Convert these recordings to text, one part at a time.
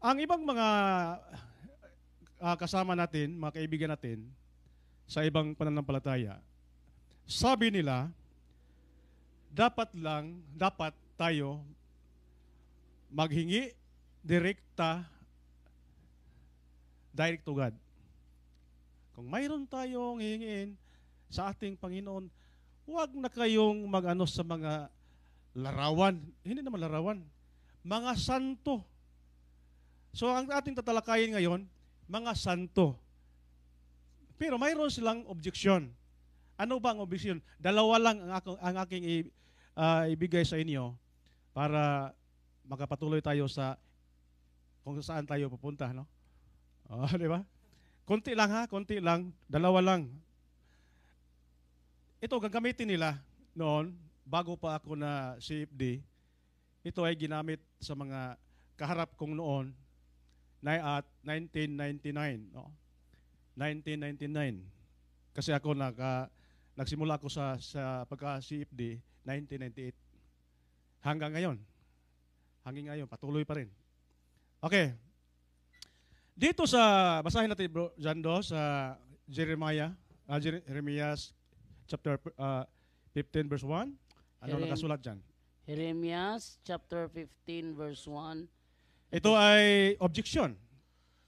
Ang ibang mga kasama natin, mga kaibigan natin, sa ibang pananampalataya, sabi nila, dapat tayo maghingi direct to God. Kung mayroon tayong hingin sa ating Panginoon, huwag na kayong mag-ano sa mga larawan. Hindi naman larawan. Mga santo. So ang ating tatalakayin ngayon, mga santo. Pero mayroon silang objection. Ano ba ang objection? Dalawa lang ang aking ibigay sa inyo para makapatuloy tayo sa kung saan tayo pupunta, no? Oh, di ba? Konti lang ha, konti lang, dalawa lang. Ito gagamitin nila noon bago pa ako na CFD. Ito ay ginamit sa mga kaharap kong noon at 1999, no? 1999. Kasi ako nagsimula ako sa pagka-CFD 1998. Hanggang ngayon, patuloy pa rin. Okay. Dito basahin natin bro Jando sa Jeremiah chapter 15 verse 1. Ano nakasulat dyan? Jeremias chapter 15 verse 1. Ito ay objection.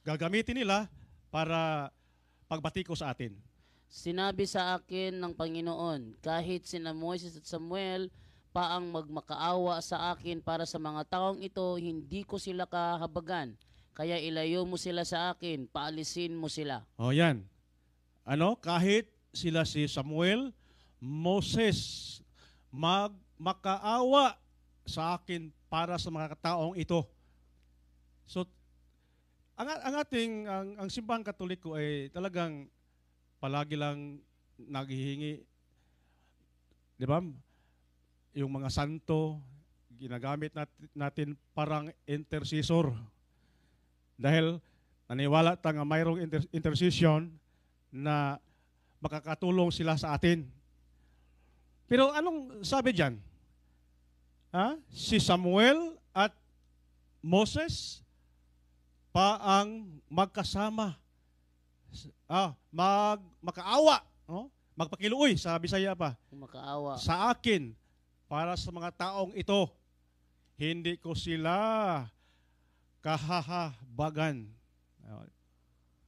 Gagamitin nila para pagbatiko sa atin. Sinabi sa akin ng Panginoon, kahit sina Moises at Samuel pa ang magmakaawa sa akin para sa mga taong ito, hindi ko sila kahabagan. Kaya ilayo mo sila sa akin, paalisin mo sila. O yan. Kahit sila si Samuel, Moses, magmakaawa sa akin para sa mga taong ito. So, ang simbahang Katoliko ay talagang palagi lang naghihingi, di ba? Yung mga santo, ginagamit natin parang intercessor. Dahil naniwala tayo nga mayroong intercession na makakatulong sila sa atin. Pero anong sabi diyan? Si Samuel at Moses pa ang magkasama. Makaawa, magpakiluoy sa Bisaya pa. Makaawa sa akin para sa mga taong ito. Hindi ko sila kahahabagan.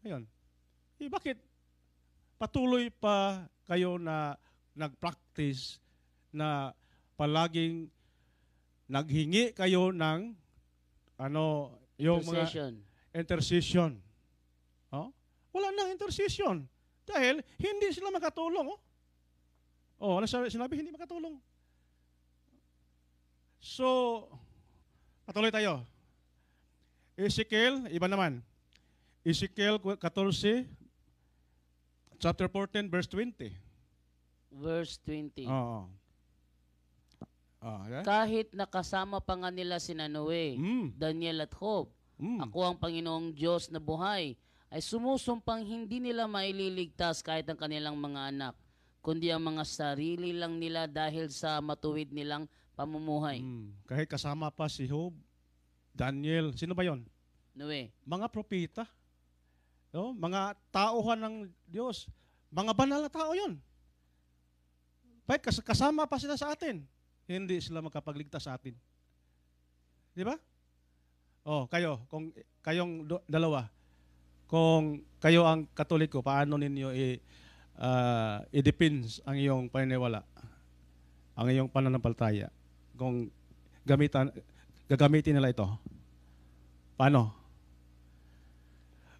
Ayun. Bakit patuloy pa kayo na nag-practice na palaging naghingi kayo ng yung intercession. mga intercession? Wala nang intercession dahil hindi sila makatulong. Ano sinabi? Hindi makatulong. So, patuloy tayo. Ezekiel, iba naman. Ezekiel 14, chapter 14, verse 20. Verse 20. Oo. Okay? Kahit nakasama pa nga nila sina Noe, Daniel at Job, ako ang Panginoong Diyos na buhay, ay sumusumpang hindi nila maililigtas kahit ang kanilang mga anak, kundi ang mga sarili lang nila dahil sa matuwid nilang pamumuhay. Kahit kasama pa si Job, Daniel, sino ba yon? Noe. Mga propeta. Mga tauhan ng Diyos. Mga banal na tao yon. Kahit kasama pa sila sa atin, hindi sila makapagligtas sa atin. Di ba? Kayo, kung kayong dalawa, kung kayo ang Katoliko, paano ninyo i-depends ang iyong paniniwala, ang iyong pananampalataya? Kung gagamitin nila ito, paano?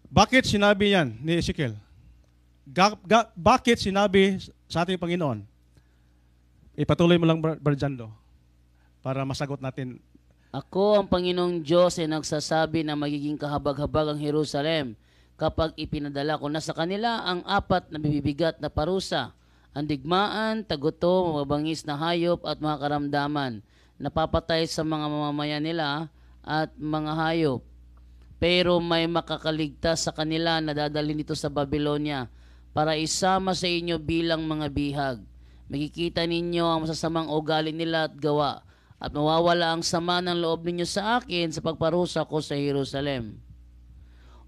Bakit sinabi yan ni Ezekiel? Bakit sinabi sa ating Panginoon? Ipatuloy mo lang, Brother Jando, para masagot natin. Ako ang Panginoong Diyos ay nagsasabi na magiging kahabag-habag ang Jerusalem kapag ipinadala ko na sa kanila ang 4 na bibigat na parusa, ang digmaan, tagutom, mabangis na hayop at mga karamdaman, napapatay sa mga mamamayan nila at mga hayop. Pero may makakaligtas sa kanila na dadalhin dito sa Babylonia para isama sa inyo bilang mga bihag. Makikita ninyo ang masasamang ugali nila at gawa at mawawala ang sama ng loob ninyo sa akin sa pagparusa ko sa Jerusalem.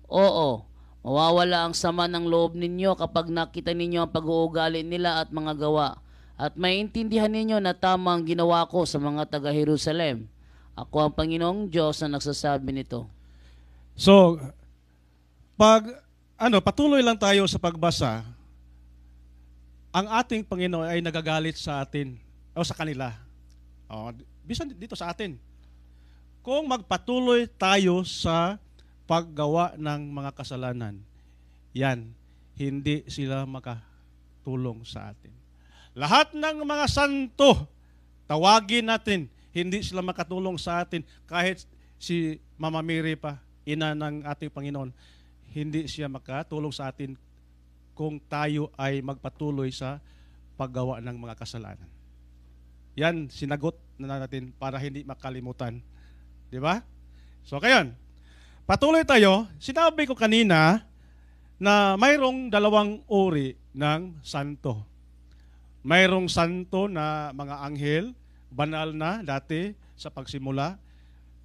Oo, mawawala ang sama ng loob ninyo kapag nakita ninyo ang pag-uugali nila at mga gawa, at maintindihan ninyo na tama ang ginawa ko sa mga taga-Jerusalem. Ako ang Panginoong Diyos na nagsasabi nito. So, patuloy lang tayo sa pagbasa, ang ating Panginoon ay nagagalit sa atin o sa kanila. Bisan dito sa atin. Kung magpatuloy tayo sa paggawa ng mga kasalanan, yan, hindi sila makatulong sa atin. Lahat ng mga santo, tawagin natin, hindi sila makatulong sa atin. Kahit si Mama Mary pa, ina ng ating Panginoon, hindi siya makatulong sa atin kung tayo ay magpatuloy sa paggawa ng mga kasalanan. Yan, sinagot na natin para hindi makalimutan. Di ba? So, kayon, patuloy tayo. Sinabi ko kanina na mayroong dalawang uri ng santo. Mayroong santo na mga anghel, banal na dati sa pagsimula.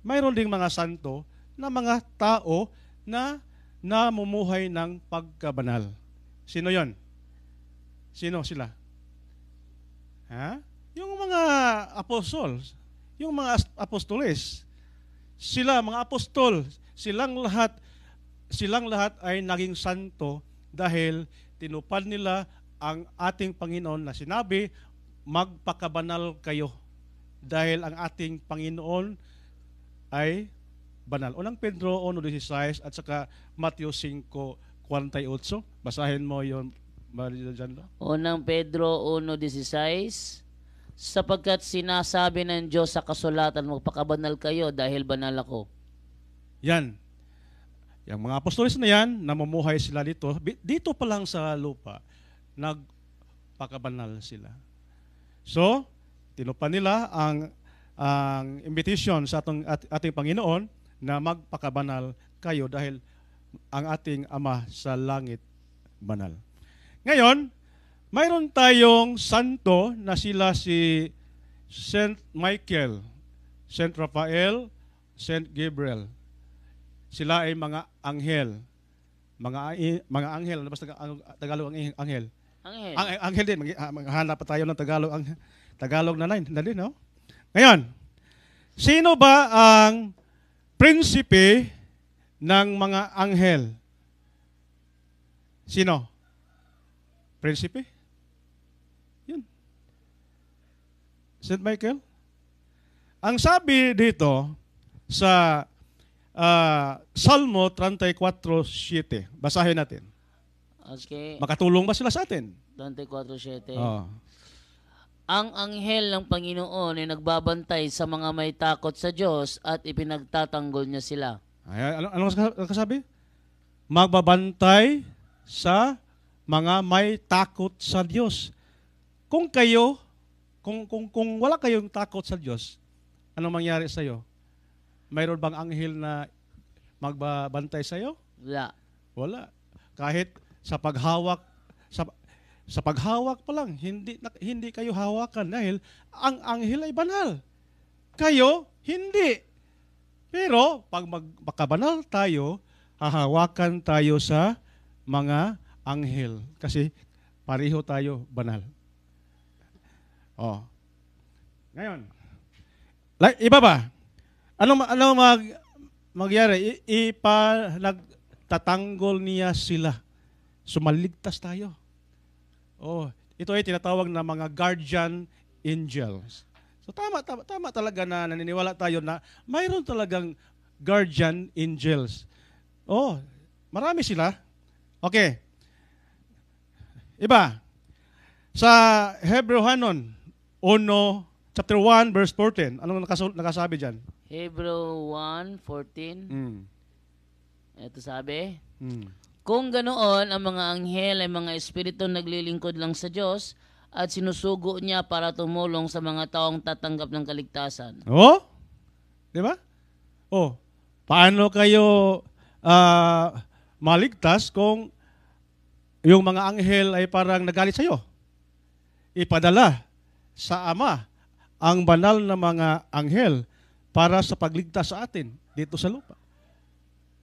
Mayroon ding mga santo na mga tao na namumuhay ng pagkabanal. Sino yon? Sino sila? Yung mga apostol, yung mga apostoles, sila, mga apostol, silang lahat ay naging santo dahil tinupad nila ang ating Panginoon na sinabi, magpakabanal kayo dahil ang ating Panginoon ay banal. Unang Pedro 1:16 at saka Matthew 5:48. Basahin mo yon, Maria Janda. Unang Pedro 1:16, sapagkat sinasabi ng Diyos sa kasulatan, magpakabanal kayo dahil banal ako. Yan. Yung mga apostoles na yan, namumuhay sila dito. Dito pa lang sa lupa, nagpakabanal sila. So, tinupad nila ang invitation sa ating Panginoon na magpakabanal kayo dahil ang ating Ama sa langit banal. Ngayon, mayroon tayong santo na sila si Saint Michael, Saint Raphael, Saint Gabriel. Sila ay mga anghel. Mga anghel, ano ba Tagalog ang anghel? Anghel. Anghel din. Maghanap pa tayo ng Tagalog na line. Dali, no? Ngayon, sino ba ang prinsipe ng mga anghel? Sino? Prinsipe? Yun. Saint Michael? Ang sabi dito sa Salmo 34:7. Basahin natin. Okay. Makatulong ba sila sa atin? 24:7. Oh. Ang anghel ng Panginoon ay nagbabantay sa mga may takot sa Diyos at ipinagtatanggol niya sila. Ano kasabi? Magbabantay sa mga may takot sa Diyos. Kung wala kayong takot sa Diyos, anong mangyari sa iyo? Mayroon bang anghel na magbabantay sa iyo? Wala. Wala. Kahit sa paghawak pa lang, hindi kayo hawakan dahil ang anghel ay banal. Kayo, hindi. Pero pag magpakabanal tayo, hahawakan tayo sa mga anghel kasi pareho tayo banal. Ngayon, iba ba? Ano magyari? Nagtatanggol niya sila. Sumaligtas tayo. Ito ay tinatawag na mga guardian angels. So tama talaga na naniniwala tayo na mayroon talagang guardian angels. Marami sila. Okay. Iba. Sa Hebrewanon chapter 1 verse 14. Anong nakasabi diyan? Hebrew 1:14. Ito sabi. Kung ganoon, ang mga anghel ay mga espiritu naglilingkod lang sa Diyos at sinusugo niya para tumulong sa mga taong tatanggap ng kaligtasan. Di ba? Paano kayo maligtas kung yung mga anghel ay parang nagalit sa iyo? Ipadala sa Ama ang banal na mga anghel para sa pagligtas sa atin dito sa lupa.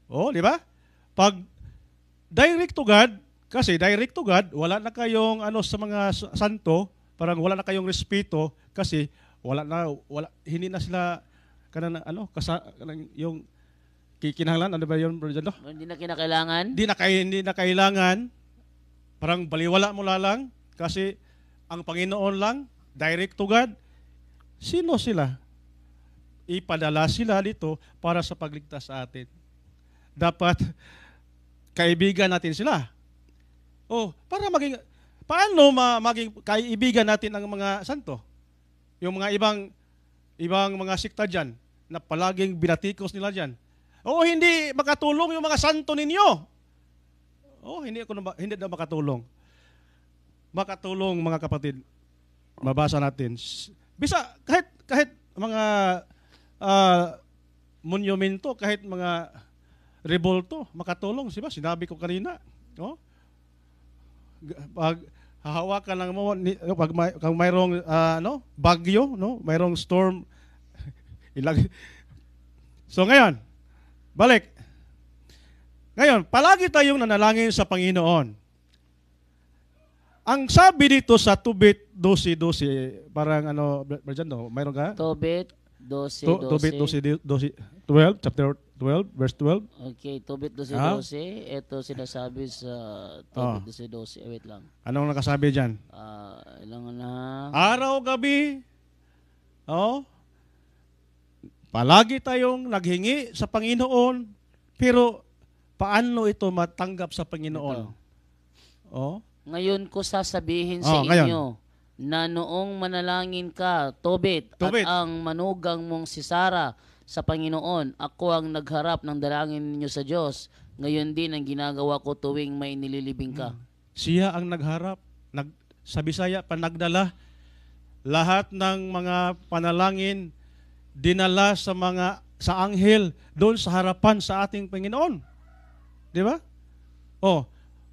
Oh, di ba? Pag direct to God, kasi direct to God, wala na kayong sa mga santo, parang wala na kayong respeto kasi hindi na sila yung kinahanglan, ano ba yun, Brother Jando? Hindi na kinakailangan. Hindi na kailangan, parang baliwala mo lang kasi ang Panginoon lang, direct to God. Sino sila? Ipadala sila dito para sa pagligtas sa atin. Dapat kaibigan natin sila. Paano maging kaibigan natin ang mga santo? Yung mga ibang mga sikta dyan, na palaging binatikos nila dyan. Hindi makatulong yung mga santo ninyo. Hindi na makatulong. Makatulong, mga kapatid. Mabasa natin. Bisa, kahit mga monumento, kahit mga rebolto, makatulong. Diba? Sinabi ko kanina. Pag hahawakan lang mo, pag mayroong bagyo, mayroong storm, So ngayon, balik. Ngayon, palagi tayong nanalangin sa Panginoon. Ang sabi dito sa Tobit 12:12, parang mayroon ka? Tobit 12:12. Tobit 12, chapter 12, verse 12. Okay, Tobit 12:12. Ito sinasabi sa Tobit 12:12. Wait lang. Anong nakasabi diyan? Ilang na. Araw, gabi. Palagi tayong naghingi sa Panginoon, pero paano ito matanggap sa Panginoon? Ngayon ko sasabihin sa inyo na noong manalangin ka, Tobit, at ang manugang mong si Sara sa Panginoon, ako ang nagharap ng dalangin ninyo sa Diyos. Ngayon din ang ginagawa ko tuwing may nililibing ka. Siya ang nagharap. Sa Bisaya, panagdala. Lahat ng mga panalangin, dinala sa anghel doon sa harapan sa ating Panginoon. Di ba?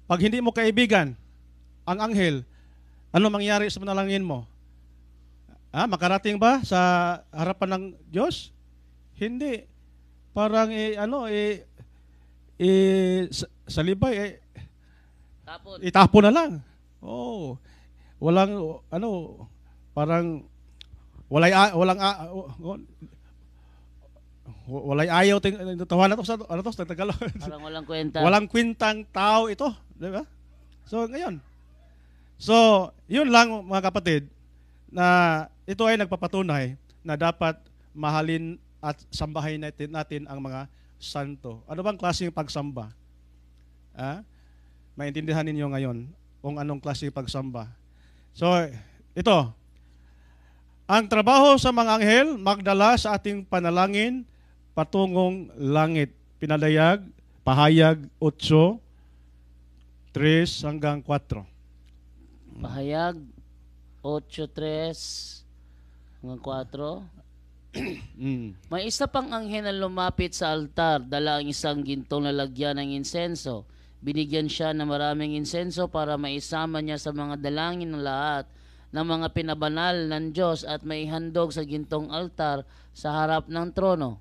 Pag hindi mo kaibigan ang anghel, ano mangyari sa panalangin mo? Makarating ba sa harapan ng Diyos? Hindi. Parang sa libay itapon na lang. Parang walay ayaw tawa na to sa Tagalog. Parang walang kwenta. Walang kwentang tao ito, di ba? Yun lang, mga kapatid, na ito ay nagpapatunay na dapat mahalin at sambahin natin ang mga santo. Ano bang klaseng pagsamba? Maintindihan ninyo ngayon kung anong klaseng pagsamba. Ito, ang trabaho sa mga anghel, magdala sa ating panalangin patungong langit. Pinadayag, pahayag 8, 3 hanggang 4. Pahayag 8:3 hanggang 4. May isa pang anghel na lumapit sa altar, dala ang isang gintong lalagyan ng insenso. Binigyan siya ng maraming insenso para maisama niya sa mga dalangin ng lahat ng mga pinabanal ng Diyos at maihandog sa gintong altar sa harap ng trono.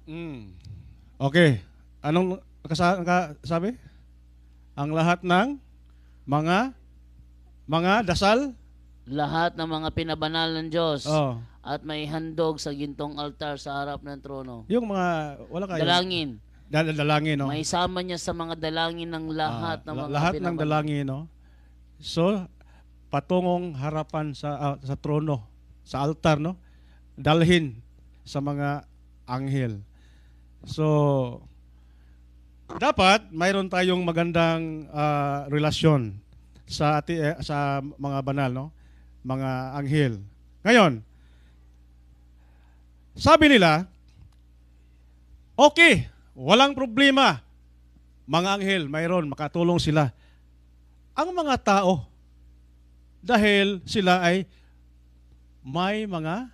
Okay. Anong nakasabi? Ang lahat ng mga dasal? Lahat ng mga pinabanal ng Diyos at maihandog sa gintong altar sa harap ng trono. Yung mga, wala kayo? Dalangin. Dalangin, no? Maisama niya sa mga dalangin ng lahat ng mga lahat ng dalangin, no? So, patungong harapan sa trono, sa altar, no? Dalhin sa mga anghel. So, dapat mayroon tayong magandang relasyon sa mga banal, no? Mga anghel. Ngayon, sabi nila, okay, walang problema. Mga anghel, mayroon, makatulong sila. Ang mga tao, dahil sila ay may mga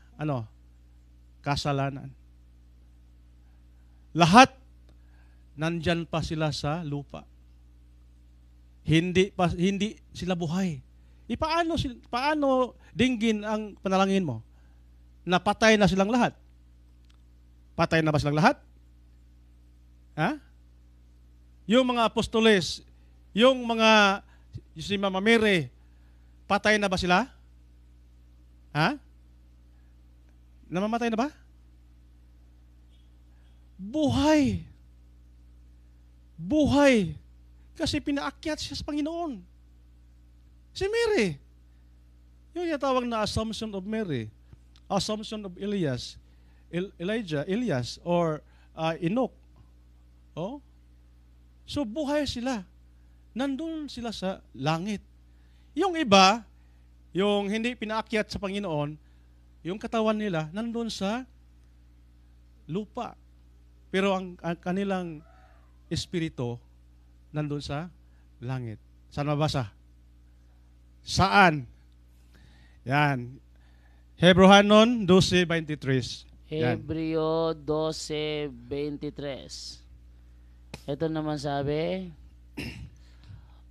kasalanan. Lahat nandyan pa sila sa lupa. Hindi sila buhay. Paano dinggin ang panalangin mo? na patay na silang lahat? Patay na ba silang lahat? Ha? Yung mga apostoles, yung si Mama Mary, patay na ba sila? Ha? Namamatay na ba? Buhay. Buhay. Kasi pinaakyat siya sa Panginoon. Si Mary. Yung tinatawag na Assumption of Mary. Assumption of Elias. Elias, or Enoch. Oh? So buhay sila. Nandun sila sa langit. Yung iba, yung hindi pinaakyat sa Panginoon, yung katawan nila, nandun sa lupa. Pero ang kanilang espiritu, nandun sa langit. Saan mabasa? Saan? Yan. Hebrehanon 12:23. Yan. Hebreo 12:23. Ito naman sabi,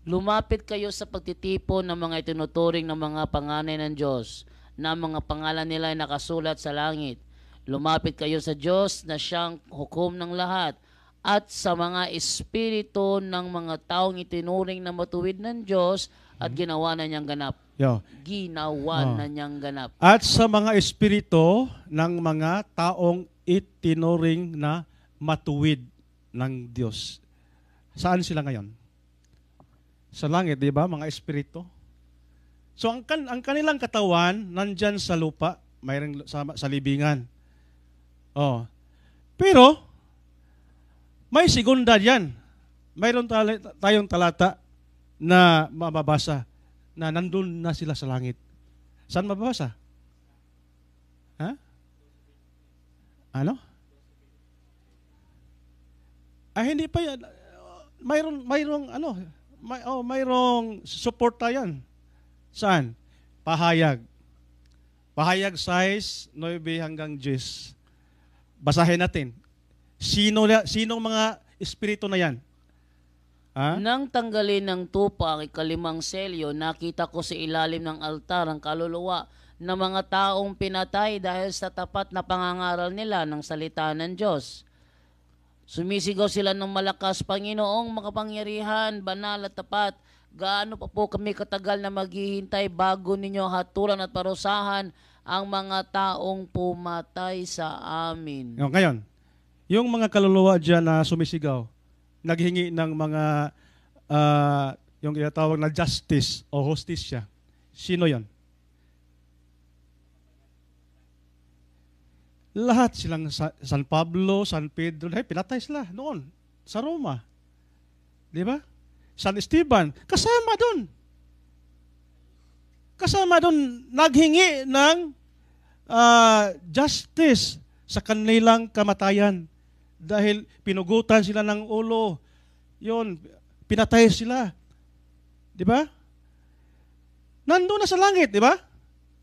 lumapit kayo sa pagtitipon ng mga itinuturing ng mga panganay ng Diyos, na mga pangalan nila ay nakasulat sa langit. Lumapit kayo sa Diyos na siyang hukom ng lahat, at sa mga espiritu ng mga taong itinuring na matuwid ng Diyos at ginawa na niyang ganap. Yo. Ginawa na niyang ganap. At sa mga espiritu ng mga taong itinuring na matuwid ng Diyos. Saan sila ngayon? Sa langit, di ba? Mga espiritu. So ang kanilang katawan nandyan sa lupa, mayroong sa libingan. Oh. Pero may segunda diyan. Mayroon tayong talata na mababasa na nandun na sila sa langit. Saan mababasa? Ha? Ano? Hindi pa yan. Mayroong suporta yan. Saan? Pahayag. Pahayag size 9 hanggang 10. Basahin natin. Sinong mga espiritu na yan? Ha? Nang tanggalin ng tupa ang ikalimang selyo, nakita ko sa ilalim ng altar ang kaluluwa ng mga taong pinatay dahil sa tapat na pangangaral nila ng salita ng Diyos. Sumisigaw sila ng malakas, Panginoong makapangyarihan, banal at tapat, gaano pa po kami katagal na maghihintay bago ninyo hatulan at parusahan ang mga taong pumatay sa amin. Ngayon, yung mga kaluluwa dyan na sumisigaw, naghingi ng mga, yung tinatawag na justice o hostisya. Sino yon? Lahat silang San Pablo, San Pedro, pinatay sila noon sa Roma. Di ba? San Esteban, kasama doon. Kasama doon, naghingi ng justice sa kanilang kamatayan. Dahil pinugutan sila ng ulo. Yun, pinatay sila. Di ba? Nandun na sa langit, di ba?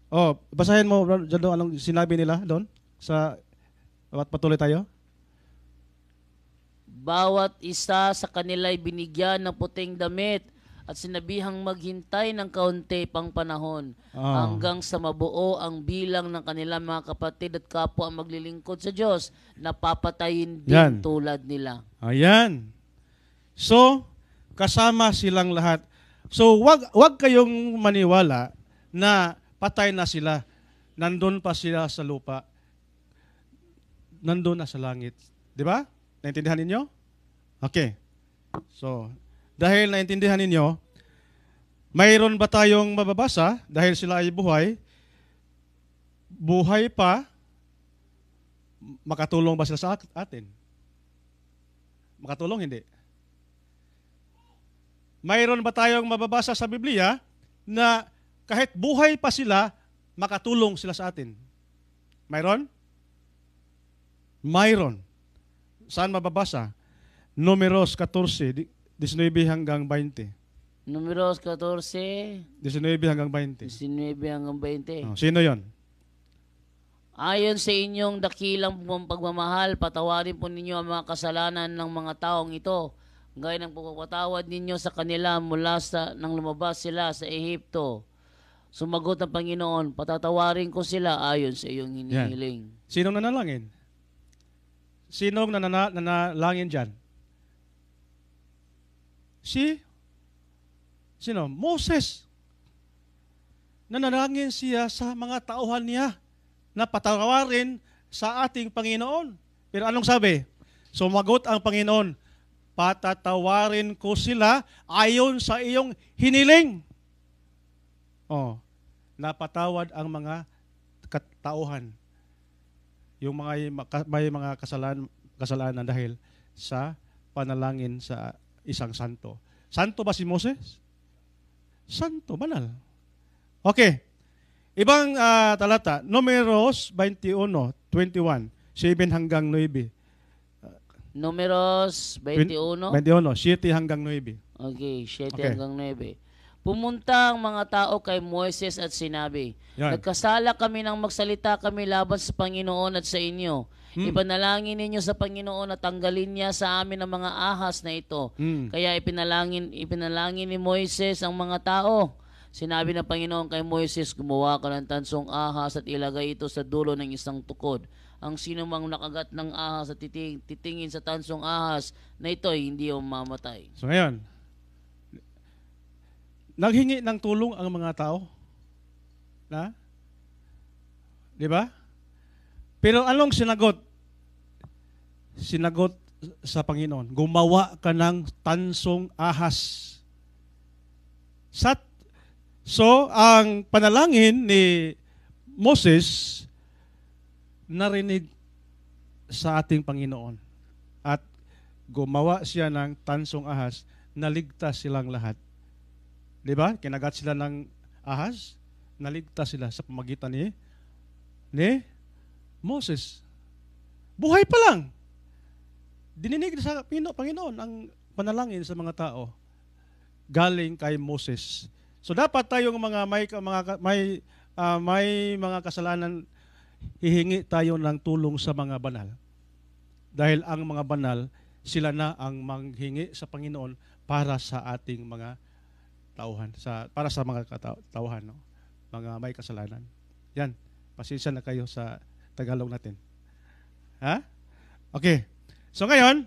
Oh, basahin mo dyan doon anong sinabi nila doon sa patuloy tayo. Bawat isa sa kanila ay binigyan ng puting damit at sinabihang maghintay ng kaunti pang panahon hanggang sa mabuo ang bilang ng kanilang mga kapatid at kapwa ang maglilingkod sa Diyos na papatayin din tulad nila. Ayan. So, kasama silang lahat. So, wag kayong maniwala na patay na sila. Nandun pa sila sa lupa. Nandun na sa langit. Di ba? Naintindihan ninyo? Okay. So, dahil naintindihan ninyo, mayroon ba tayong mababasa dahil sila ay buhay? Buhay pa, makatulong ba sila sa atin? Makatulong, hindi? Mayroon ba tayong mababasa sa Biblia na kahit buhay pa sila, makatulong sila sa atin? Mayroon? Mayroon. Saan mababasa? Números 14, 19 hanggang 20. Números 14, 19 hanggang 20. 19 hanggang 20. Oh, sino yon? Ayon sa inyong dakilang pagmamahal, patawarin po ninyo ang mga kasalanan ng mga taong ito, gaya ng pagpapatawad ninyo sa kanila mula nang lumabas sila sa Ehipto. Sumagot ang Panginoon, patatawarin ko sila ayon sa iyong hinihiling. Sinong nanalangin? Sinong nanalangin dyan? Sino? Moses. Nanalangin siya sa mga tauhan niya na patawarin sa ating Panginoon. Pero anong sabi? Sumagot ang Panginoon, patatawarin ko sila ayon sa iyong hiniling. Oh, napatawad ang mga tauhan. Yung mga may mga kasalanan dahil sa panalangin sa isang santo. Santo ba si Moses? Santo, banal. Okay. Ibang talata, Numeros 21:21, 7 hanggang 9. Numeros 21. 21, 7 hanggang 9. Okay, 7 Okay. hanggang 9. Pumunta ang mga tao kay Moises at sinabi, Yan. nagkasala kami nang magsalita kami laban sa Panginoon at sa inyo. Ipanalangin ninyo sa Panginoon at tanggalin niya sa amin ang mga ahas na ito. Kaya ipinalangin ni Moises ang mga tao. Sinabi ng Panginoon kay Moises, gumawa ka ng tansong ahas at ilagay ito sa dulo ng isang tukod. Ang sinumang nakagat ng ahas at titingin sa tansong ahas na ito ay hindi mamamatay. So ngayon, naghingi ng tulong ang mga tao. Na? Di ba? Pero anong sinagot? Sinagot sa Panginoon, gumawa ka ng tansong ahas. So, ang panalangin ni Moses narinig sa ating Panginoon. At gumawa siya ng tansong ahas, naligtas silang lahat. Di ba? Kinagat sila ng ahas, naligtas sila sa pamagitan ni Moses. Buhay pa lang. Dininig sa Panginoon ang panalangin sa mga tao galing kay Moses. So dapat tayong may mga kasalanan, hihingi tayo ng tulong sa mga banal. Dahil ang mga banal, sila na ang manghingi sa Panginoon para sa ating mga tauhan, para sa mga tauhan, no? Mga may kasalanan. Yan, pasensya na kayo sa Tagalog natin. Ha? Okay. So ngayon,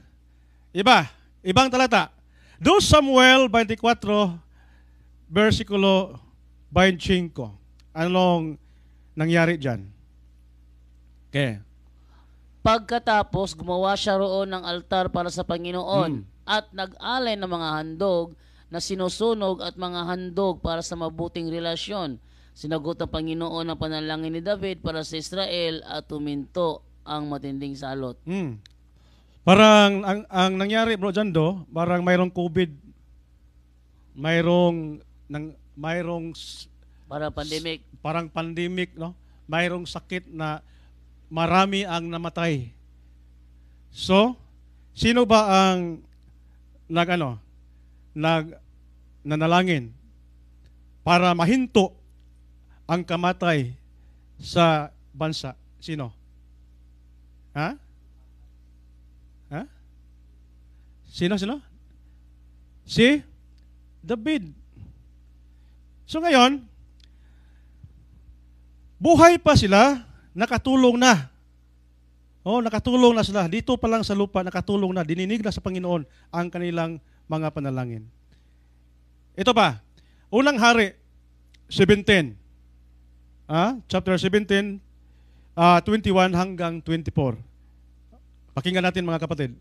ibang talata. 2 Samuel 24, versikulo 25. Anong nangyari dyan? Okay. Pagkatapos, gumawa siya roon ng altar para sa Panginoon at nag-alay ng mga handog na sinusunog at mga handog para sa mabuting relasyon. Sinagot ng Panginoon ang panalangin ni David para sa Israel at tuminto ang matinding salot. Parang ang nangyari, Bro Jando, parang mayroong COVID, mayroong Parang pandemic, no? Mayroong sakit na marami ang namatay. So, sino ba ang nanalangin para mahinto ang kamatay sa bansa? Sino? Ha? Sino? Si David. So ngayon, buhay pa sila, nakatulong na. Nakatulong na sila. Dito pa lang sa lupa, nakatulong na. Dininig na sa Panginoon ang kanilang mga panalangin. Ito pa, unang hari, 17. Chapter 17, 21 hanggang 24. Pakinggan natin mga kapatid.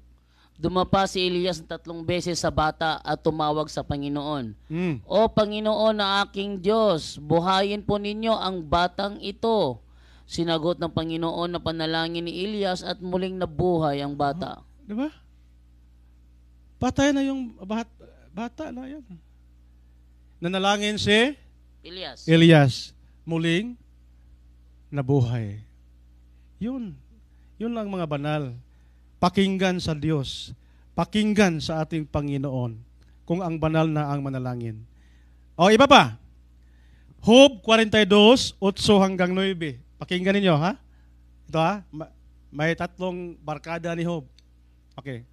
Dumapa si Elias 3 beses sa bata at tumawag sa Panginoon. O Panginoon na aking Diyos, buhayin po ninyo ang batang ito. Sinagot ng Panginoon na panalangin ni Elias at muling nabuhay ang bata. Diba? Patay na yung bata na yan. Nanalangin si Elias. Muling nabuhay. Yun lang mga banal. Pakinggan sa Diyos. Pakinggan sa ating Panginoon kung ang banal na ang manalangin. Iba pa. Job 42, 8 hanggang 9. Pakinggan ninyo, ha? Ito, ha? May 3 barkada ni Job. Okay.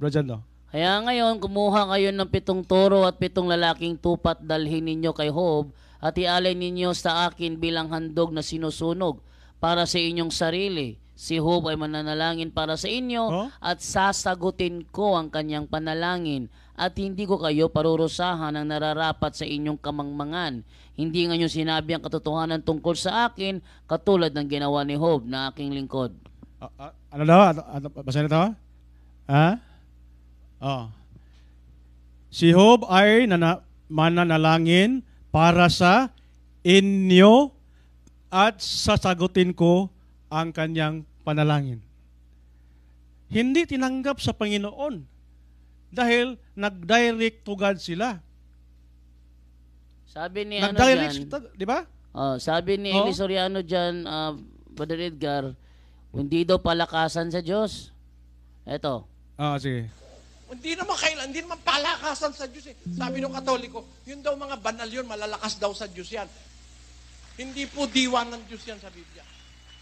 Bro Jando. Kaya ngayon, kumuha kayo ng 7 toro at 7 lalaking tupat, dalhin ninyo kay Job at ialay ninyo sa akin bilang handog na sinusunog para sa inyong sarili. Si Job ay mananalangin para sa inyo Oh? at sasagutin ko ang kanyang panalangin at hindi ko kayo parurusahan ng nararapat sa inyong kamangmangan. Hindi nga nyo sinabi ang katotohanan tungkol sa akin katulad ng ginawa ni Job na aking lingkod. Ano daw? Basahin na to? Ha? Oh. Si Job ay mananalangin para sa inyo at sasagutin ko ang kanyang panalangin. Hindi tinanggap sa Panginoon dahil nag-direct to God sila. Sabi ni Nag-direct, di ba? sabi ni Eli Soriano dyan, Brother Edgar, hindi daw palakasan sa Diyos. Eto. Sige. Hindi naman palakasan sa Diyos eh. Sabi ng Katoliko, yun daw mga banal yun, malalakas daw sa Diyos yan. Hindi po diwa ng Diyos yan sa Biblia.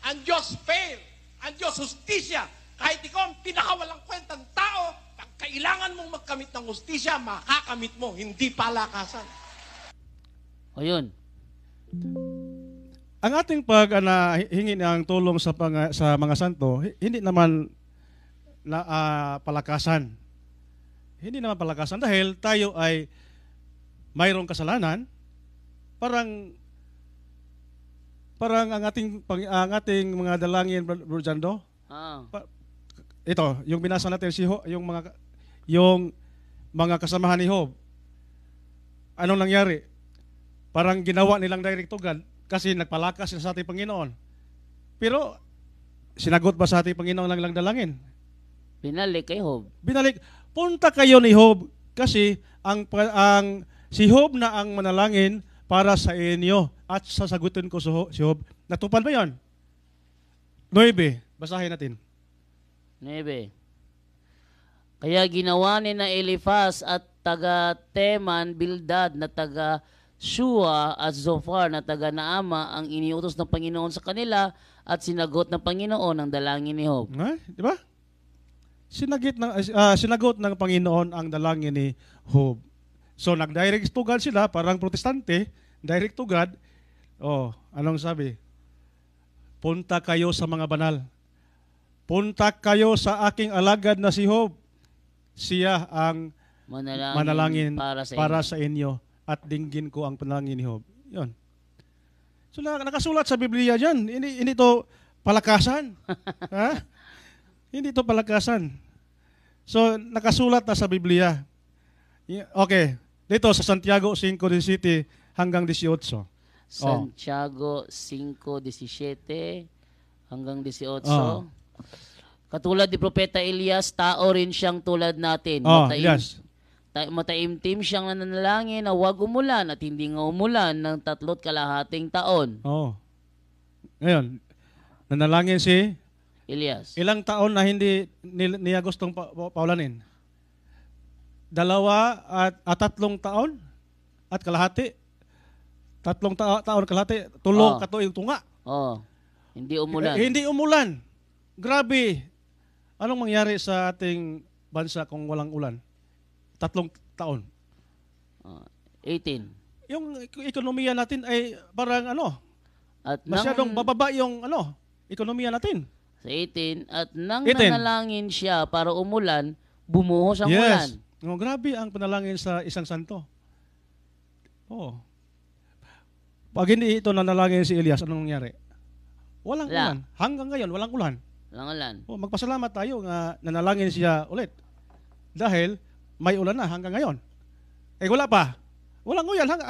Ang Diyos fair, ang Diyos justisya. Kahit ikaw ang pinakawalang kwentang tao, pag kailangan mong magkamit ng justisya, makakamit mo, hindi palakasan. O yun. Ang ating hingi ng tulong sa mga santo, hindi naman palakasan. Hindi naman palakasan dahil tayo ay mayroong kasalanan. Parang ang ating mga dalangin, Bro Jando. Ito, yung binasa natin yung mga kasamahan ni Job. Anong nangyari? Parang ginawa nilang direct to God kasi nagpalakas sila sa ating Panginoon. Pero sinagot ba sa ating Panginoon ang ilang dalangin? Binalik kay Job. Binalik. Punta kayo ni Job kasi si Job na ang manalangin para sa inyo at sasagutin ko si Job. Natupad ba yun? 9. Basahin natin. 9. Kaya ginawa ni na Eliphaz at taga Teman, Bildad na taga Shua at Zophar na taga Naama ang iniutos ng Panginoon sa kanila at sinagot ng Panginoon ang dalangin ni Job. Di ba? Sinagot ng Panginoon ang dalangin ni Job. So nag-direct to God sila, parang protestante, direct to God. Anong sabi? Punta kayo sa mga banal. Punta kayo sa aking alagad na si Job. Siya ang manalangin para sa inyo at dinggin ko ang panalangin ni Job. Yun. So nakasulat sa Biblia dyan. Hindi ito palakasan. Ha? Hindi ito palakasan. So nakasulat na sa Biblia. Okay. Dito sa Santiago 5:17 hanggang 18. Santiago 5:17 hanggang 18. Katulad ni Propeta Elias, tao rin siyang tulad natin. Mataimtim siyang nananalangin na huwag umulan at hindi nga umulan ng 3.5 taon. Ngayon, nanalangin si Elias. Ilang taon na hindi niya gustong paulanin? 2 at 3 taon at kalahati. 3 taon kalahati. 3 katuig tunga. Hindi umulan. Hindi umulan. Grabe. Anong mangyari sa ating bansa kung walang ulan? 3 taon. 18. Yung ekonomiya natin ay parang At masyadong bababa yung ekonomiya natin. Sa 18, at nang nanalangin siya para umulan, bumuhos ang ulan. Grabe ang panalangin sa isang santo. Pag hindi ito nanalangin si Elias, anong nangyari? Walang ulan. Hanggang ngayon, walang ulan. Walang ulan. Magpasalamat tayo nga nanalangin siya ulit. Dahil may ulan na hanggang ngayon. Wala pa. Walang ulan hanggang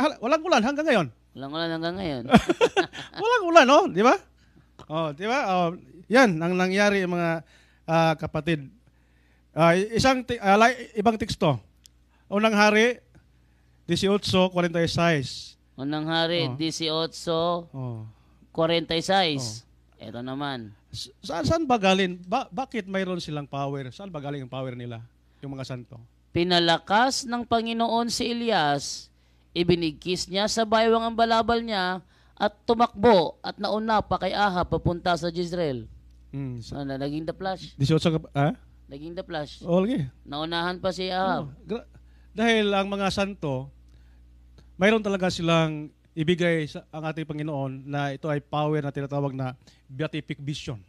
ngayon. Walang ulan hanggang ngayon. Walang ulan, di ba? Di ba? Yan ang nangyari mga kapatid. Ibang teksto. Unang Hari 18:46. Unang Hari 18:46. Ito naman. Saan ba galing? Bakit mayroon silang power? Saan ba galing ang power nila? Yung mga santo. Pinalakas ng Panginoon si Elias, ibinigkis niya sa baywang ang balabal niya at tumakbo at nauna pa kay Ahab papunta sa Jezreel. Naging the flash. 18 Naging the flash. Okay. Naunahan pa si Ahab. Dahil ang mga santo, mayroon talaga silang ibigay sa ang ating Panginoon na ito ay power na tinatawag na beatific vision.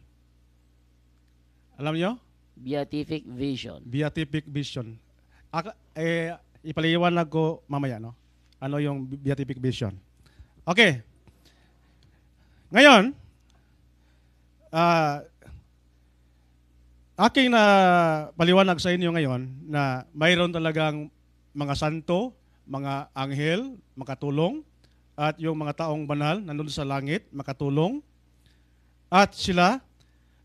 Alam niyo? Beatific vision. Beatific vision. Ipaliwanag ko mamaya, no? Ano yung beatific vision. Okay. Ngayon, aking na paliwanag sa inyo ngayon na mayroon talagang mga santo, mga anghel, makatulong, at yung mga taong banal nandun sa langit, makatulong, at sila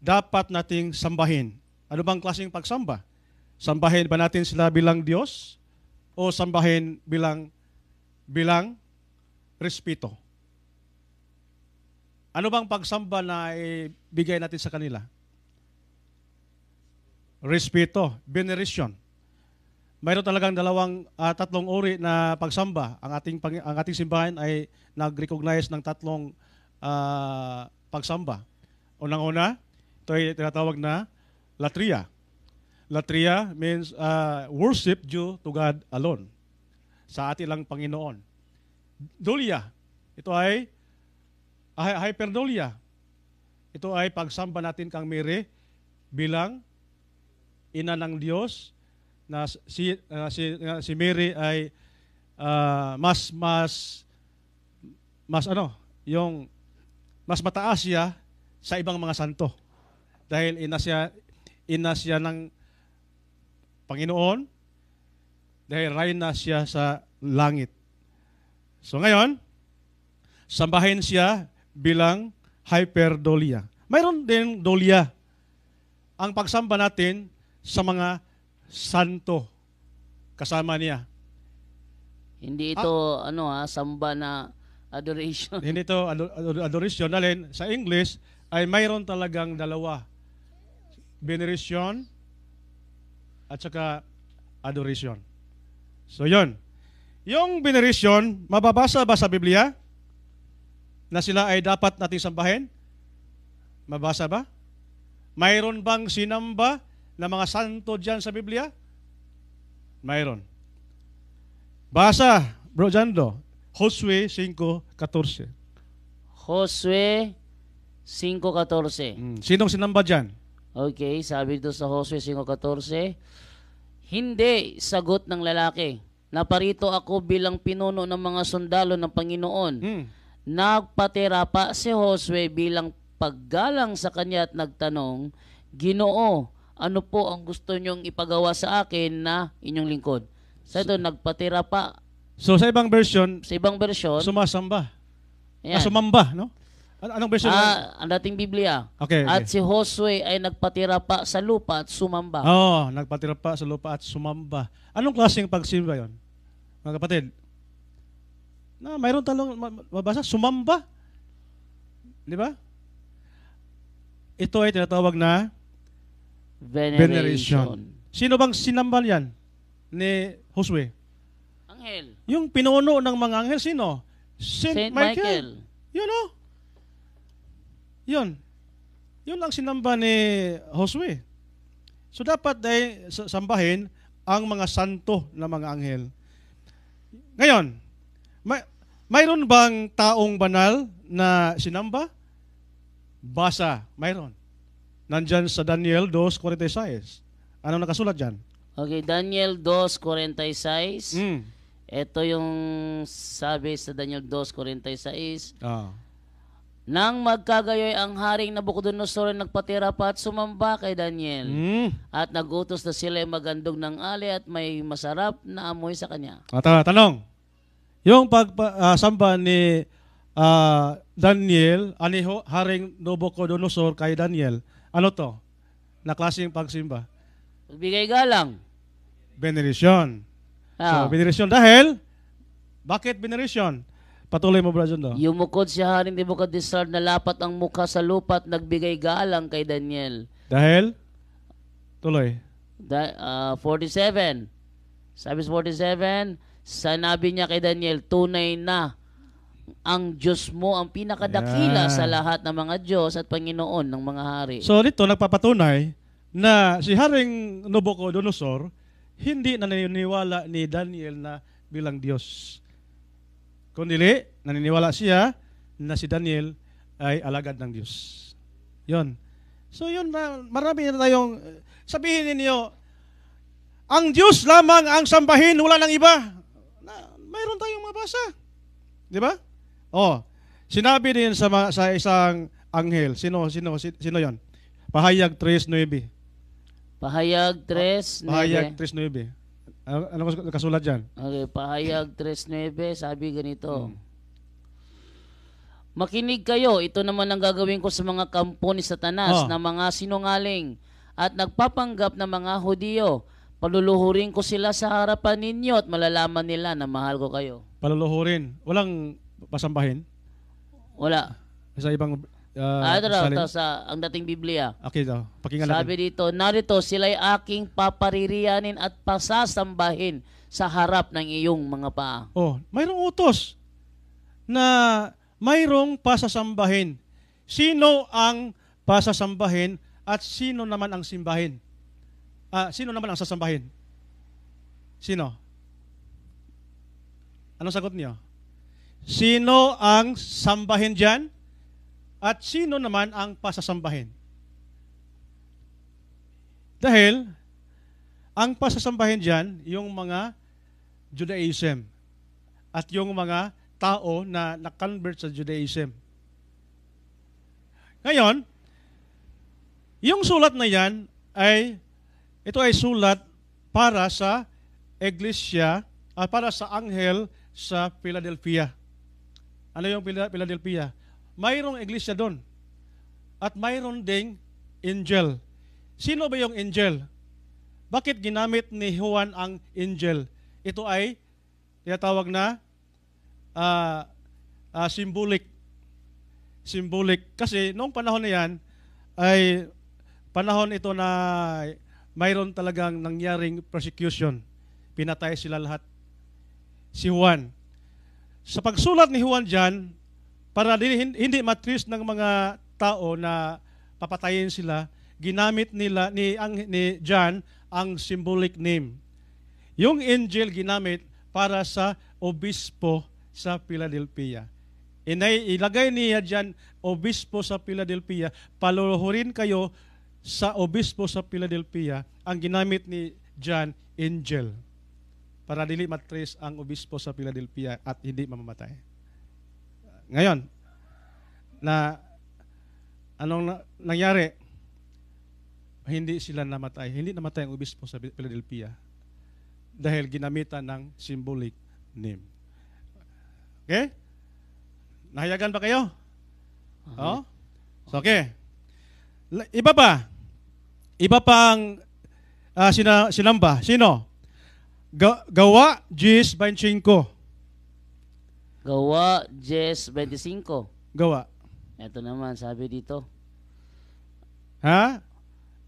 dapat nating sambahin. Ano bang klaseng pagsamba? Sambahin ba natin sila bilang Diyos o sambahin bilang respeto? Ano bang pagsamba na ibigay natin sa kanila? Respeto, veneration. Mayroon talagang tatlong uri na pagsamba. Ang ating simbahan ay nag-recognize ng tatlong pagsamba. Unang-una, ito ay tinatawag na latria. Latria means worship due to God alone. Sa ating lang Panginoon. Dolia, ito ay hyperdolia. Ito ay pagsamba natin kang Mary bilang ina ng Diyos, na si Mary ay mas mataas siya sa ibang mga santo. Dahil ina siya ng Panginoon, dahil reyna siya sa langit. So ngayon, sambahin siya bilang hyperdolia. Mayroon din dolia. Ang pagsamba natin sa mga santo kasama niya. Hindi ito samba na adoration. Hindi ito adoration. Dahil sa English ay mayroon talagang dalawa. Veneration at saka adoration. So yon. Yung veneration, mababasa ba sa Biblia na sila ay dapat nating sambahin? Mabasa ba? Mayroon bang sinamba na mga santo dyan sa Biblia? Mayroon. Basa, Bro Jando, Josue 5:14. Josue 5:14. Sinong sinamba dyan? Okay, sabi dito sa Josue 5:14, hindi sagot ng lalaki. Naparito ako bilang pinuno ng mga sundalo ng Panginoon. Nagpatira pa si Josue bilang paggalang sa kanya at nagtanong, Ginoo, ano po ang gusto niyong ipagawa sa akin na inyong lingkod? Sa ito, nagpatira pa. So sa ibang version, sumasamba. Ayan. Sumamba, no? Anong version? Ang dating Biblia. Okay. At si Josue ay nagpatira pa sa lupa at sumamba. Nagpatira pa sa lupa at sumamba. Anong klaseng pagsimba yon? Mga kapatid, mayroon talong mabasa, sumamba. Di ba? Ito ay tinatawag na veneration. Sino bang sinamba yan ni Josue? Anghel. Yung pinuno ng mga anghel, sino? Saint Michael. Yun o. Yun ang sinamba ni Josue. So dapat ay sambahin ang mga santo na mga anghel. Ngayon, mayroon bang taong banal na sinamba? Basa, mayroon. Nandyan sa Daniel 2:46. Anong nakasulat dyan? Okay, Daniel 2:46. Ito yung sabi sa Daniel 2:46. Nang magkagayoy ang haring Nabucodonosor nagpatira pa at sumamba kay Daniel. At nagutos na sila ay magandog ng ali at may masarap na amoy sa kanya. Tanong, yung pagsamba ni Daniel, haring Nabucodonosor kay Daniel, ano to? Na klaseng pagsimba? Pagbigay galang. Veneration. So, veneration dahil, bakit veneration? Patuloy mo, Brother John. Yumukod si Haring Nebuchadnezzar na lapat ang mukha sa lupa at nagbigay galang kay Daniel. Dahil? Tuloy. 47. Sabi sa 47, sanabi niya kay Daniel, tunay na ang Diyos mo ang pinakadakila sa lahat ng mga Diyos at Panginoon ng mga hari. So dito nagpapatunay na si Haring Nabucodonosor hindi naniniwala ni Daniel na bilang Diyos. Kundi naniniwala siya na si Daniel ay alagad ng Diyos. Yon. So yun, marami na tayong, sabihin ninyo, ang Diyos lamang ang sambahin, wala nang iba. Mayroon tayong mabasa. Di ba? Sinabi din sa isang anghel. Sino yon? Pahayag 3:9. Pahayag 3:9. Pahayag 3:9. Ano kasulat dyan? Okay, Pahayag 3:9, sabi ganito. Makinig kayo, ito naman ang gagawin ko sa mga kampo ni Satanas na mga sinungaling at nagpapanggap na mga Hudiyo. Paluluhurin ko sila sa harapan ninyo at malalaman nila na mahal ko kayo. Paluluhurin. Walang pasambahin? Wala. Sa ibang ito sa ang dating Biblia. Okay daw. Pakinggan natin. Sabi dito, narito sila'y aking papaririyanin at pasasambahin sa harap ng iyong mga paa. Mayroong utos na mayroong pasasambahin. Sino ang pasasambahin at sino naman ang simbahin? Sino naman ang sasambahin? Sino? Anong sagot niyo? Sino ang sambahin dyan? At sino naman ang pasasambahin? Dahil, ang pasasambahin dyan, yung mga Judaism at yung mga tao na na-convert sa Judaism. Ngayon, yung sulat na yan ito ay sulat para sa iglesia, para sa anghel sa Philadelphia. Ano yung Philadelphia? Mayroong iglesia doon. At mayroon ding angel. Sino ba yung angel? Bakit ginamit ni Juan ang angel? Ito ay tinatawag na symbolic. Symbolic. Kasi noong panahon na yan, ay panahon ito na mayroon talagang nangyaring persecution. Pinatay sila lahat. Si Juan. Sa pagsulat ni Juan dyan, para hindi matris ng mga tao na papatayin sila, ginamit nila ni John ang symbolic name. Yung angel ginamit para sa obispo sa Philadelphia. Ilagay niya dyan, obispo sa Philadelphia, paluluhurin kayo sa obispo sa Philadelphia. Ang ginamit ni John, angel. Para dili matris ang obispo sa Philadelphia at hindi mamamatay. Ngayon, anong nangyari? Hindi sila namatay. Hindi namatay ang obispo sa Philadelphia dahil ginamitan ng symbolic name. Okay? Nahayagan ba kayo? So, okay. Iba pa. Iba pang sinamba. Sino? Gawa 10:25. Gawa 10:25. Gawa. Ito naman, sabi dito. Ha?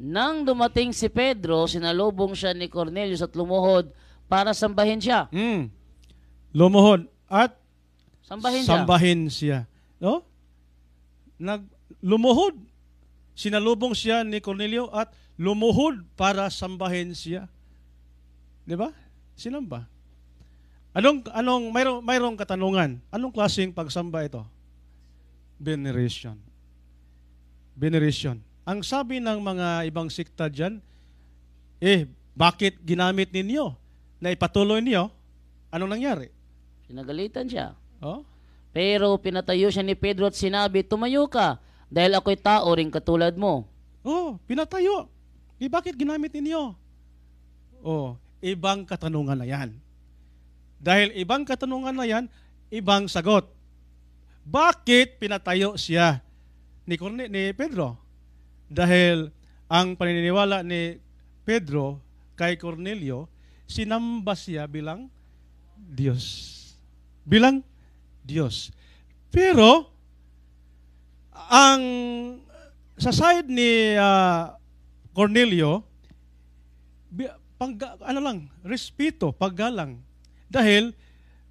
Nang dumating si Pedro, sinalubong siya ni Cornelius at lumuhod para sambahin siya. Lumuhod at sambahin siya. No? Lumuhod. Sinalubong siya ni Cornelio at lumuhod para sambahin siya. 'Di ba? Sinamba. Mayroong katanungan. Anong klaseng pagsamba ito? Veneration. Veneration. Ang sabi ng mga ibang sikta dyan, bakit ginamit ninyo? Na ipatuloy niyo? Anong nangyari? Sinagalitan siya. Oh? Pero pinatayo siya ni Pedro at sinabi, tumayo ka, dahil ako'y tao rin katulad mo. Pinatayo. Bakit ginamit ninyo? Ibang katanungan na yan. Dahil ibang katanungan na yan, ibang sagot. Bakit pinatayo siya ni Pedro? Dahil ang paniniwala ni Pedro kay Cornelio, sinamba siya bilang Diyos. Bilang Diyos. Pero, sa side ni Cornelio, respeto, paggalang. Dahil,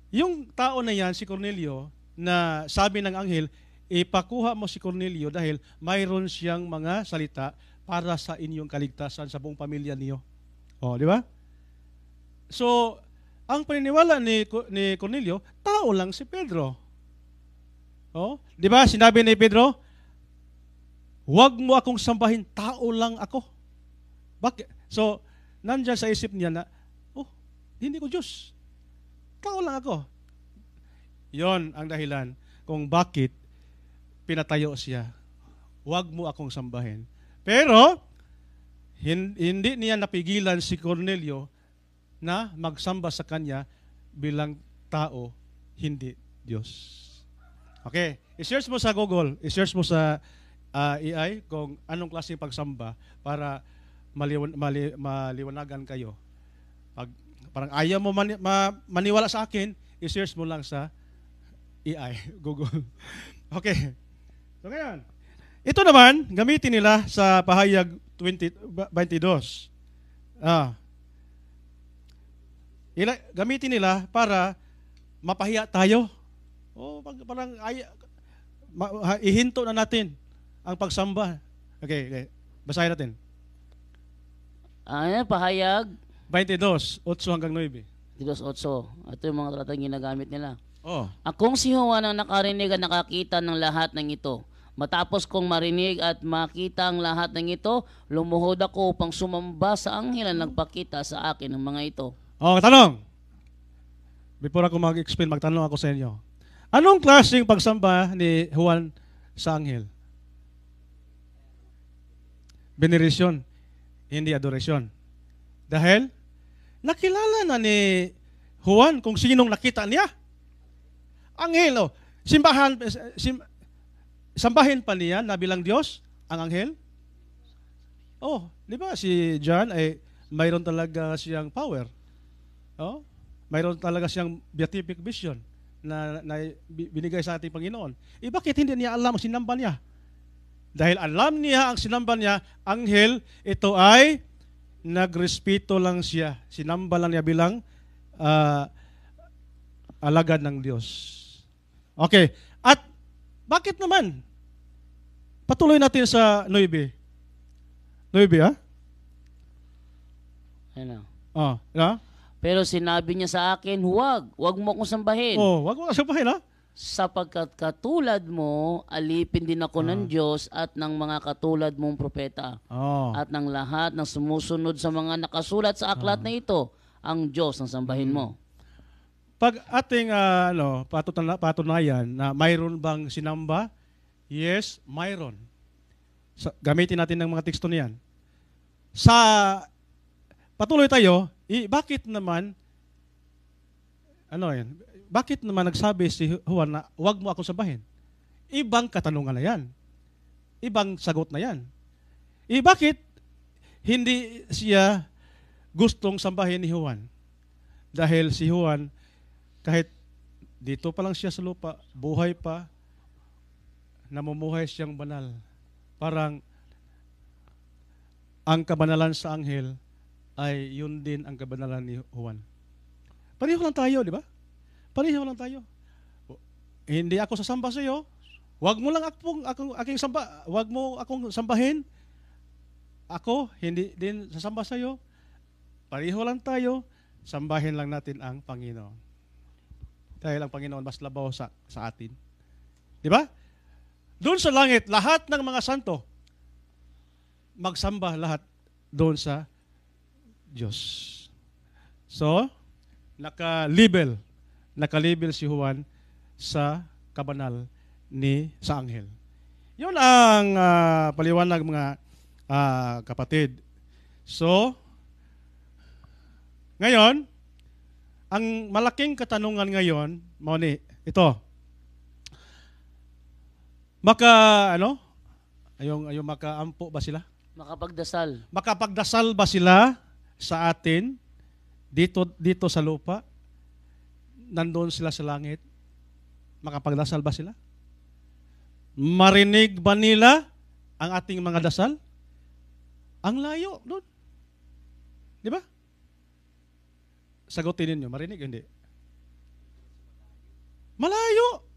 yung tao na yan, si Cornelio, na sabi ng anghel, ipakuha mo si Cornelio dahil mayroon siyang mga salita para sa inyong kaligtasan sa buong pamilya niyo. Di ba? So, Ang paniniwala ni Cornelio, tao lang si Pedro. Oh, di ba sinabi ni Pedro, huwag mo akong sambahin, tao lang ako. Bakit? So, nandyan sa isip niya na, oh, hindi ko Diyos. Tao lang ako. Yon ang dahilan kung bakit pinatayo siya. Huwag mo akong sambahin. Pero, hindi niya napigilan si Cornelio na magsamba sa kanya bilang tao, hindi Diyos. Okay, i-search mo sa Google, i-search mo sa AI kung anong klaseng pagsamba para maliwanagan kayo. Parang ayaw mo maniwala sa akin, i-search mo lang sa AI, Google. Okay. So ngayon, ito naman, gamitin nila sa pahayag 22. Gamitin nila para mapahiya tayo. Parang ihinto na natin ang pagsamba. Okay. Basahin natin. Pahayag 22, 8 hanggang 9. 22:8. Ito yung mga talatang ginagamit nila. Oh. Akong si Juan ang nakarinig at nakakita ng lahat ng ito. Matapos kong marinig at makita ang lahat ng ito, lumuhod ako upang sumamba sa anghel na nagpakita sa akin ng mga ito. Oh, tanong. Before ako mag-explain, magtanong ako sa inyo. Anong klaseng pagsamba ni Juan sa anghel? Veneration, hindi adoration. Dahil nakilala na ni Juan kung sinong nakita niya. Anghel, sambahin pa niya na bilang Diyos ang anghel. Oh, di ba si John ay mayroon talaga siyang power. Oh, mayroon talaga siyang beatific vision na binigay sa ating Panginoon. Bakit hindi niya alam ang sinamba niya? Dahil alam niya ang sinamba niya, anghel, ito ay nagrespeto lang siya. Sinamba lang niya bilang alagad ng Diyos. Okay. At bakit naman? Patuloy natin sa 9. 9, ha? Ano? Ha? Pero sinabi niya sa akin, huwag mo akong sambahin. Huwag mo sambahin, ha? Sapagkat katulad mo, alipin din ako ng Diyos at ng mga katulad mong propeta. At ng lahat ng sumusunod sa mga nakasulat sa aklat na ito, ang Diyos ang sambahin mo. Pag ating patunayan na mayroon bang sinamba, yes, mayroon. Gamitin natin ng mga teksto niyan. Patuloy tayo, bakit naman nagsabi si Juan na huwag mo akong sambahin? Ibang katanungan na yan. Ibang sagot na yan. Bakit hindi siya gustong sambahin ni Juan? Dahil si Juan, kahit dito pa lang siya sa lupa, buhay pa, namumuhay siyang banal. Parang ang kabanalan sa anghel ay yun din ang kabanalan ni Juan. Pareho lang tayo, di ba? Pareho lang tayo. Hindi ako sasamba sa iyo. Huwag mo lang aking samba. Huwag mo akong sambahin. Ako, hindi din sasamba sa iyo. Pareho lang tayo. Sambahin lang natin ang Panginoon. Dahil ang Panginoon mas labaw sa atin. Di ba? Doon sa langit, lahat ng mga santo, magsamba lahat doon sa Diyos. So, nakalibel si Juan sa kabanal sa anghel. Yun ang paliwanag mga kapatid. So, ngayon, ang malaking katanungan ngayon, ito. Makaampo ba sila? Makapagdasal. Makapagdasal ba sila sa atin dito sa lupa? Nandoon sila sa langit? Makapagdasal ba sila? Marinig ba nila ang ating mga dasal? Ang layo doon. Di ba? Sagutin ninyo, marinig hindi? Malayo.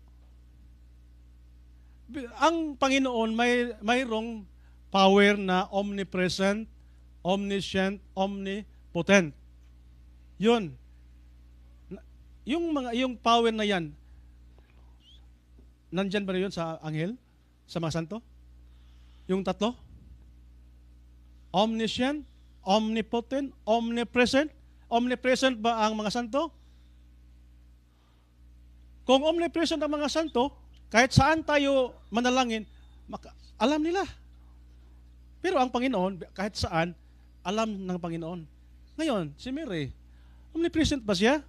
Ang Panginoon mayroong power na omnipresent, omniscient, omnipotent. Yun. yung power na yan, nandyan ba yun sa anghel? Sa mga santo? Yung tatlo? Omniscient, omnipotent, omnipresent. Omnipresent ba ang mga santo? Kung omnipresent ang mga santo, kahit saan tayo manalangin, alam nila. Pero ang Panginoon, kahit saan, alam ng Panginoon. Ngayon, si Mary, omnipresent ba siya?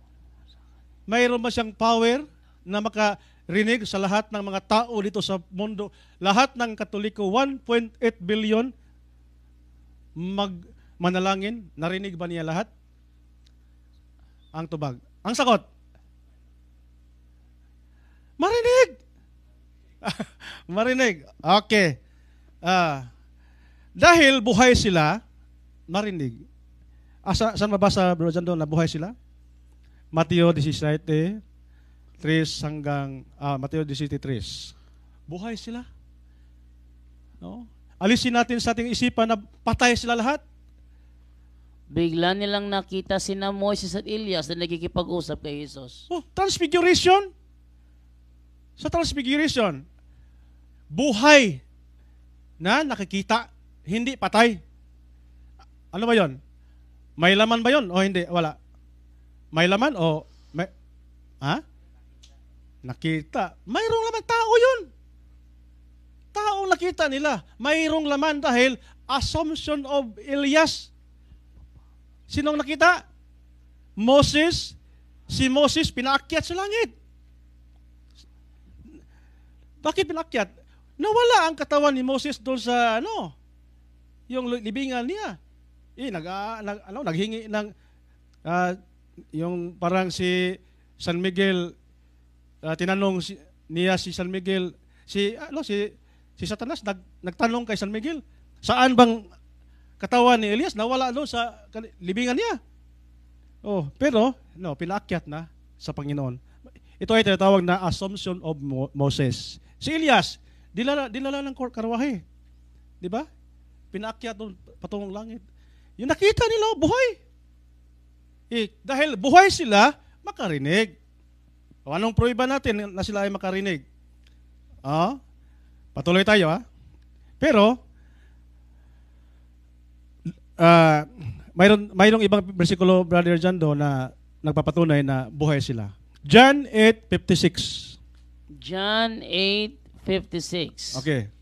Mayroon ba siyang power na makarinig sa lahat ng mga tao dito sa mundo? Lahat ng Katoliko, 1.8 billion manalangin, narinig ba niya lahat? Ang tubag. Ang sagot, marinig. Marinig. Okay. Dahil buhay sila, marinig. Saan mabasa, Bro Jando, na buhay sila? Mateo 17, 3 hanggang Mateo 17:3. Buhay sila. No? Alisin natin sa ating isipan na patay sila lahat. Bigla nilang nakita sina Moises at Elias na nagkikipag-usap kay Jesus. Oh, transfiguration. Sa transfiguration, buhay na nakikita, hindi patay. Ano ba yon? May laman ba yon o hindi? Wala. May laman o may... Ha? Nakita. Mayroong laman. Tao yun. Taong nakita nila. Mayroong laman dahil assumption of Elias. Sinong nakita? Moses. Si Moses pinaakyat sa langit. Bakit pinaakyat? Nawala ang katawan ni Moses doon sa yung libingan niya. Naghingi ng yung parang si San Miguel, tinanong niya si San Miguel, si Satanas nagtanong kay San Miguel, saan bang katawan ni Elias? Nawala doon sa libingan niya. Oh, pero pinaakyat na sa Panginoon. Ito ay tinatawag na assumption of Moses. Si Elias, dinala ng karwahe. Di ba? Pinaakyat doon patungong langit. Yung nakita nila, buhay. Dahil buhay sila, makarinig. O anong prueba natin na sila ay makarinig? Patuloy tayo, Pero, mayroong ibang bersikulo, Brother Jando, na nagpapatunay na buhay sila. John 8:56. John 8:56. Okay.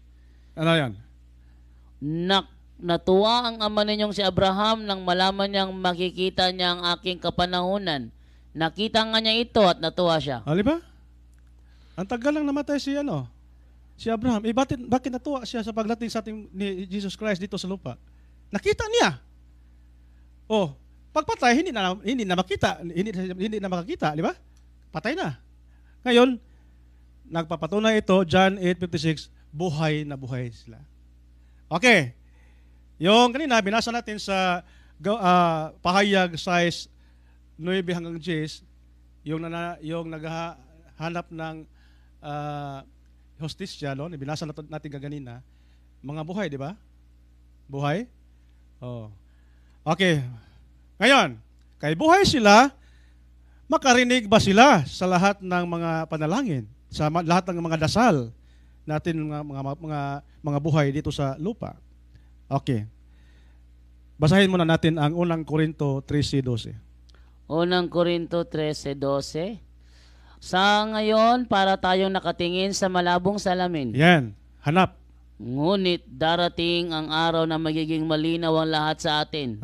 Ano yan? Natuwa ang ama ninyong si Abraham nang malaman niyang makikita niya ang aking kapanahunan. Nakita nga niya ito at natuwa siya. Di ba? Ang tagal lang namatay si Abraham. Bakit natuwa siya sa pagdating sa ating ni Jesus Christ dito sa lupa? Nakita niya. Pagpatay hindi na makita, hindi na makakita, di ba? Patay na. Ngayon, nagpapatunay ito, John 8:56, buhay na buhay sila. Okay. Yung kanina, binasa natin sa pahayag size 9 hanggang 10, yung naghahanap ng hostisya, binasa natin kaganina, mga buhay, di ba? Buhay? Okay. Ngayon, kay buhay sila, makarinig ba sila sa lahat ng mga panalangin, sa lahat ng mga dasal natin, mga buhay dito sa lupa? Okay. Basahin muna natin ang unang Korinto 13:12. Unang Korinto 13:12. Sa ngayon, para tayong nakatingin sa malabong salamin. Yan. Hanap. Ngunit darating ang araw na magiging malinaw ang lahat sa atin.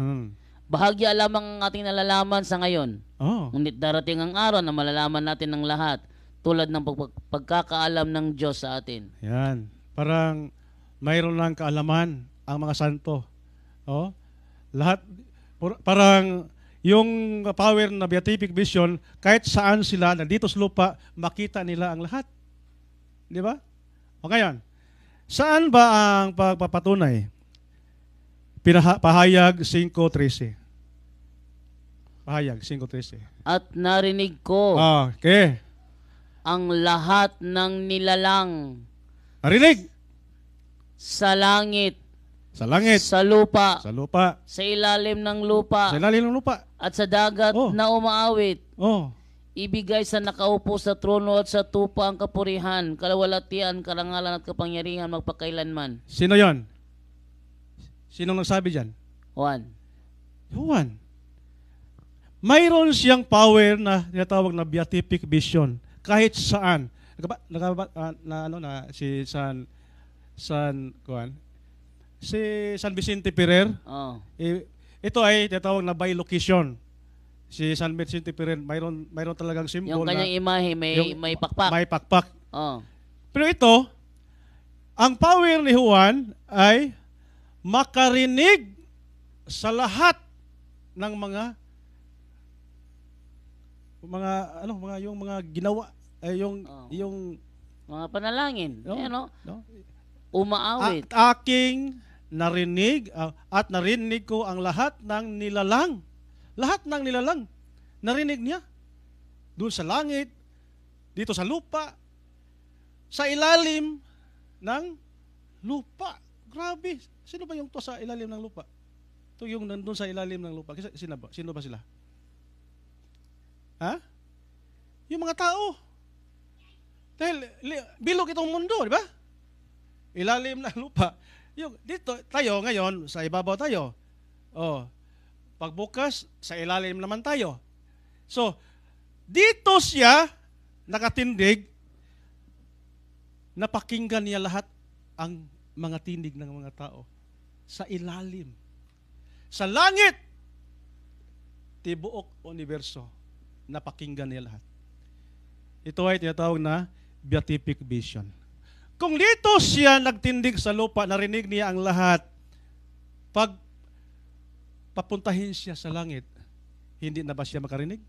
Bahagya lamang ang ating nalalaman sa ngayon. Ngunit darating ang araw na malalaman natin ng lahat, tulad ng pagkakaalam ng Diyos sa atin. Yan. Parang mayroon lang kaalaman ang mga santo. Lahat, parang yung power na beatific vision, kahit saan sila, nandito sa lupa, makita nila ang lahat. Di ba? O ngayon, saan ba ang pagpapatunay? Pahayag 5:13. Pahayag 5:13. At narinig ko Okay. ang lahat ng nilalang Narinig? sa langit, Sa langit. sa lupa, Sa lupa. sa ilalim ng lupa, Sa ilalim ng lupa. at sa dagat Oh. na umaawit. ibigay sa nakaupo sa trono at sa tupa ang kapurihan, kalawalatian, karangalan at kapangyarihan magpakailanman. Sino yon? Sinong nagsabi dyan? Juan. Juan. Mayroon siyang power na tinatawag na beatific vision kahit saan. Si San Vicente Ferrer. Oh. Ito ay tinatawag na by location. Si San Vicente Ferrer, mayroon talagang symbol. Yung kanyang imahe may pakpak. May pakpak. Oh. Pero ito, ang power ni Juan ay makarinig sa lahat ng mga yung mga ginawa yung mga panalangin. No? Ano? no? Umaawit. Aking narinig at narinig ko ang lahat ng nilalang. Lahat ng nilalang. Narinig niya. Doon sa langit, dito sa lupa, sa ilalim ng lupa. Grabe. Sino ba yung to sa ilalim ng lupa? Ito yung nandun sa ilalim ng lupa. Sino ba sila? Ha? Yung mga tao. Dahil bilog itong mundo, di ba? Ilalim ng lupa. Yung dito tayo ngayon sa ibabaw tayo. Oh. Pagbukas sa ilalim naman tayo. So, dito siya nakatindig, napakinggan niya lahat ang mga tindig ng mga tao sa ilalim. Sa langit, tibuok universo, napakinggan niya lahat. Ito ay tinatawag na beatific vision. Kung dito siya nagtindig sa lupa, narinig niya ang lahat, pag papuntahin siya sa langit, hindi na ba siya makarinig?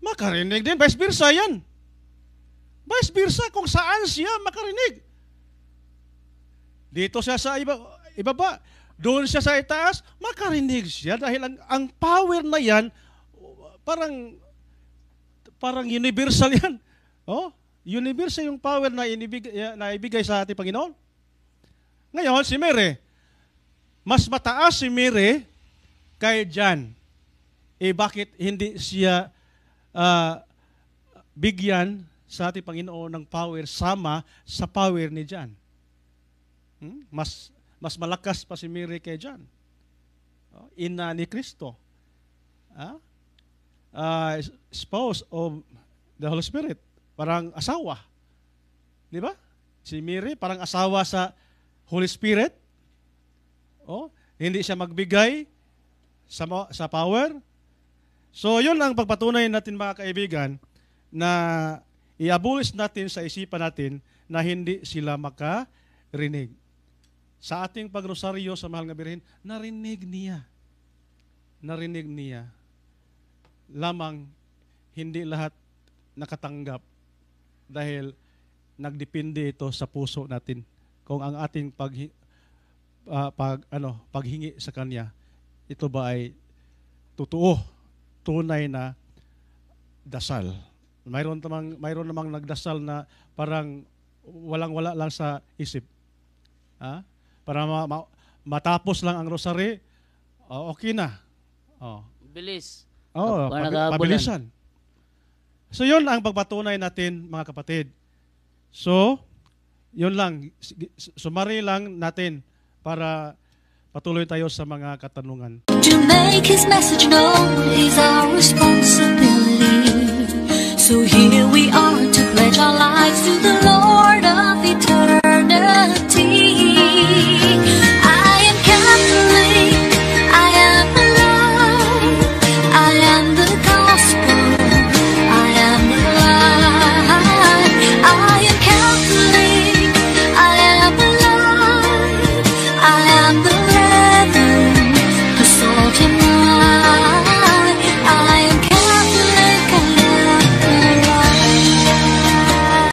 Makarinig din, vice versa yan. Vice versa, kung saan siya makarinig. Dito siya sa ibaba, doon siya sa itaas, makarinig siya dahil ang power na yan, parang universal yan. Oh, universal yung power na ibigay sa ating Panginoon. Ngayon, si Mary, mas mataas si Mary kay John. Bakit hindi siya bigyan sa ating Panginoon ng power sama sa power ni John? Mas malakas pa si Mary kay John. Ina ni Kristo. Spouse of the Holy Spirit. Parang asawa. Di ba? Si Mary parang asawa sa Holy Spirit. Hindi siya magbigay sa power. So, yun ang pagpatunay natin mga kaibigan na i-abolish natin sa isipan natin na hindi sila makarinig. Sa ating pagrosaryo sa Mahal nga Birhen, narinig niya. Narinig niya. Lamang hindi lahat nakatanggap dahil nagdepende ito sa puso natin kung ang ating paghingi sa Kanya, ito ba ay totoo, tunay na dasal. Mayroon namang nagdasal na parang walang-wala lang sa isip. Para matapos lang ang rosary, okay na. Bilis. Pabilisan. So, yun ang pagpatunay natin, mga kapatid. So, yun lang. Sumari lang natin para patuloy tayo sa mga katanungan. To make His message known is our response.